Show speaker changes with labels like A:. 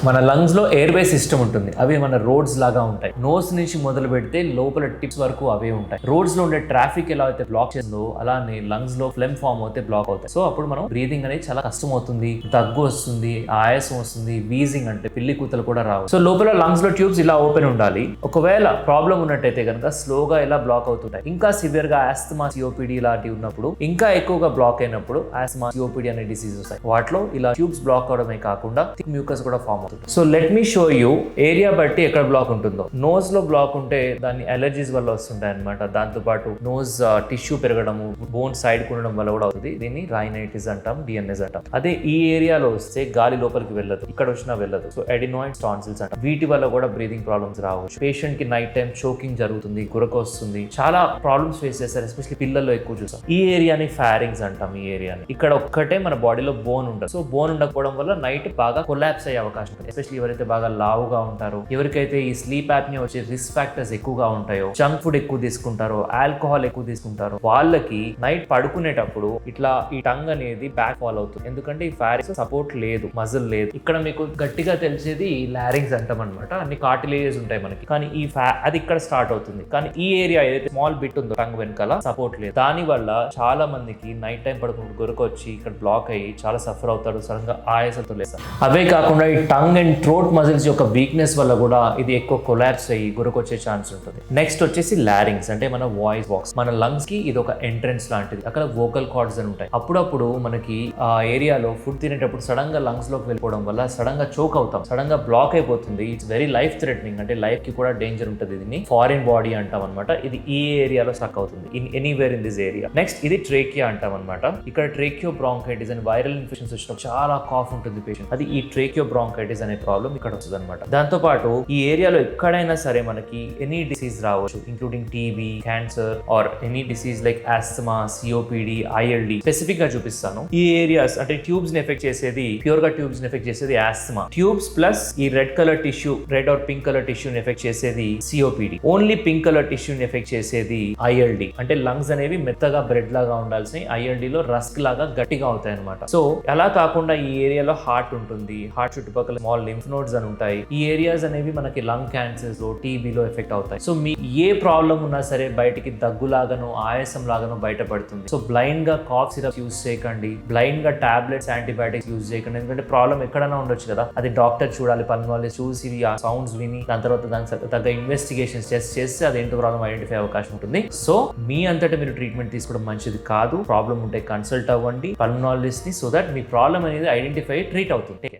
A: మన లంగ్స్ లో ఎయిర్ వే సిస్టమ్ ఉంటుంది. అవి మన రోడ్స్ లాగా ఉంటాయి. నోస్ నుంచి మొదలు పెడితే లోపల టిప్స్ వరకు అవే ఉంటాయి. రోడ్స్ లో ఉండే ట్రాఫిక్ ఎలా అయితే బ్లాక్ చేస్తుందో అలానే లంగ్స్ లో ఫ్లెమ్ ఫామ్ అవుతే బ్లాక్ అవుతాయి. సో అప్పుడు మనం బ్రీదింగ్ అనేది చాలా కష్టం అవుతుంది, దగ్గు వస్తుంది, ఆయాసం వస్తుంది, వీజింగ్ అంటే పిల్లి కూతలు కూడా రావు. సో లోపల లంగ్స్ లో ట్యూబ్స్ ఇలా ఓపెన్ ఉండాలి. ఒకవేళ ప్రాబ్లం ఉన్నట్టయితే కనుక స్లోగా ఇలా బ్లాక్ అవుతుంటాయి. ఇంకా సివియర్ గా ఆస్తమా, సిఓపిడి లాంటివి ఉన్నప్పుడు, ఇంకా ఎక్కువగా బ్లాక్ అయినప్పుడు ఆస్తమా, సిఓపిడి అనే డిసీజ్ వస్తాయి. వాటిలో ఇలా ట్యూబ్స్ బ్లాక్ అవడమే కాకుండా థిక్ మ్యూకస్ కూడా ఫామ్ అవుతుంది. So let me show you area బట్టి ఎక్కడ బ్లాక్ ఉంటుందో. నోస్ లో బ్లాక్ ఉంటే దాన్ని అలర్జీస్ వల్ల వస్తుంటాయి అనమాట. దాంతో పాటు నోస్ టిష్యూ పెరగడము, బోన్ సైడ్ ఉండడం వల్ల కూడా అవుతుంది. దీన్ని రైనైటిస్ అంటాం, డిఎన్ఎస్ అంటాం. అదే ఈ ఏరియాలో వస్తే గాలి లోపలికి వెళ్ళదు, ఇక్కడ వచ్చినా వెళ్ళదు. సో అడినాయిడ్స్, టాన్సిల్స్ అంటాం. వీటి వల్ల కూడా బ్రీదింగ్ ప్రాబ్లమ్స్ రావచ్చు. పేషెంట్ కి నైట్ టైం చోకింగ్ జరుగుతుంది, గురక వస్తుంది, చాలా ప్రాబ్లమ్స్ ఫేస్ చేస్తారు. ఎస్పెషల్లీ పిల్లల్లో ఎక్కువ చూస్తాం. ఈ ఏరియాని ఫారింగ్స్ అంటాం. ఈ ఏరియాని ఇక్కడ ఒక్కటే మన బాడీలో బోన్ ఉండదు. సో బోన్ ఉండకపోవడం వల్ల నైట్ బాగా కొలాప్స్ అయ్యే అవకాశం ఉంది. ఎస్పెషల్లీ ఎవరైతే బాగా లావుగా ఉంటారో, ఎవరికైతే ఈ స్లీప్ యాప్నియా వచ్చే రిస్క్ ఫ్యాక్టర్స్ ఎక్కువగా ఉంటాయో, జంక్ ఫుడ్ ఎక్కువ తీసుకుంటారో, ఆల్కహాల్ ఎక్కువ తీసుకుంటారో, వాళ్ళకి నైట్ పడుకునేటప్పుడు ఇట్లా ఈ టంగ్ అనేది బ్యాక్ ఫాల్ అవుతుంది. ఎందుకంటే ఈ ఫారింగ్స్ సపోర్ట్ లేదు, మజిల్ లేదు. ఇక్కడ మీకు గట్టిగా తెలిసేది లారింగ్స్ అంటాం అనమాట. అన్ని కార్టిలేజెస్ ఉంటాయి మనకి, కానీ అది ఇక్కడ స్టార్ట్ అవుతుంది. కానీ ఈ ఏరియా ఏదైతే స్మాల్ బిట్ ఉందో టంగ్ వెనకాల సపోర్ట్ లేదు. దాని వల్ల చాలా మందికి నైట్ టైం పడుకుంటూ గురకొచ్చి ఇక్కడ బ్లాక్ అయ్యి చాలా సఫర్ అవుతారు, సడన్ గా ఆయాసంతో లేస్తారు. అవే కాకుండా ఈ టంగ్ అండ్ థ్రోట్ మజిల్స్ యొక్క వీక్నెస్ వల్ల కూడా ఇది ఎక్కువ కొలాప్స్ అయ్యి గురకొచ్చే ఛాన్స్ ఉంటుంది. నెక్స్ట్ వచ్చేసి లారింగ్స్ అంటే మన వాయిస్ బాక్స్. మన లంగ్స్ కి ఇది ఒక ఎంట్రన్స్ లాంటిది. అక్కడ వోకల్ కార్డ్స్ అని ఉంటాయి. అప్పుడప్పుడు మనకి ఆ ఏరియాలో ఫుడ్ తినేటప్పుడు సడన్ గా లంగ్స్ లోకి వెళ్ళిపోవడం వల్ల సడన్ గా చోక్ అవుతాం, సడన్ గా బ్లాక్ అయిపోతుంది. ఇట్స్ వెరీ లైఫ్ థ్రెటనింగ్, అంటే లైఫ్ కి కూడా డేంజర్ ఉంటుంది. దీన్ని ఫారిన్ బాడీ అంటాం అనమాట. ఇది ఈ ఏరియాలో స్టక్ అవుతుంది, in anywhere in this area. Next ఇది ట్రేకియా అంటాం అనమాట. ఇక్కడ ట్రేకియో బ్రాంకైటిస్ అని వైరల్ ఇన్ఫెక్షన్స్ వచ్చినప్పుడు చాలా కాఫ్ ఉంటుంది పేషెంట్. అది ఈ ట్రేకియో బ్రాంకైటిస్ అనే ప్రాబ్లం ఇక్కడ వస్తుంది అనమాట. దాంతో పాటు ఈ ఏరియాలో ఎక్కడైనా సరే మనకి ఎనీ డిసీజ్ రావచ్చు, including TB, cancer or any disease like asthma, COPD, ILD. Specific గా చూపిస్తాను. ఈ ఏరియాస్ అంటే ట్యూబ్స్ ని ఎఫెక్ట్ చేసేది, ప్యూర్ గా ట్యూబ్స్ ని ఎఫెక్ట్ చేసేది ఆస్తమా. ట్యూబ్స్ ప్లస్ ఈ red colour tissue, red or pink colour tissue ని ఎఫెక్ట్ చేసేది COPD. Only pink colour tissue ని ఎఫెక్ట్ చేసేది ఐఎల్డి. అంటే లంగ్స్ అనేవి మెత్తగా బ్రెడ్ లాగా ఉండాల్సిన ఐఎల్డి లో రస్క్ లాగా గట్టిగా అవుతాయి అనమాట. సో అలా కాకుండా ఈ ఏరియాలో హార్ట్ ఉంటుంది. హార్ట్ చుట్టుపక్కల స్మాల్ లింఫ్ నోడ్స్ అని ఉంటాయి. ఈ ఏరియాస్ అనేవి మనకి లంగ్ క్యాన్సర్స్ లో, టీబీలో ఎఫెక్ట్ అవుతాయి. సో మీ ఏ ప్రాబ్లం ఉన్నా సరే బయటికి దగ్గులాగానో ఆయాసం లాగానో బయటపడుతుంది. సో బ్లైండ్ గా కాఫ్ సిరప్ యూజ్ చేయకండి, బ్లైండ్ గా టాబ్లెట్స్, యాంటీబయాటిక్స్ యూజ్ చేయకండి. ఎందుకంటే ప్రాబ్లం ఎక్కడైనా ఉండొచ్చు కదా, అది డాక్టర్ చూడాలి, పల్మనాలజిస్ట్ చూసి ఆ సౌండ్స్ విని దాని తర్వాత దానికి తగ్గ ఇన్వెస్టిగేషన్స్ చేస్తే అది ఏంటో ప్రాబ్లం ఐడెంటిఫై అవకాశం ఉంటుంది. సో మీ అంతటా మీరు ట్రీట్మెంట్ తీసుకోవడం మంచిది కాదు. ప్రాబ్లం ఉంటే కన్సల్ట్ అవ్వండి పల్మనాలజిస్ట్ ని, సో దట్ మీ ప్రాబ్లం అనేది ఐడెంటిఫై, ట్రీట్ అవుతుంది.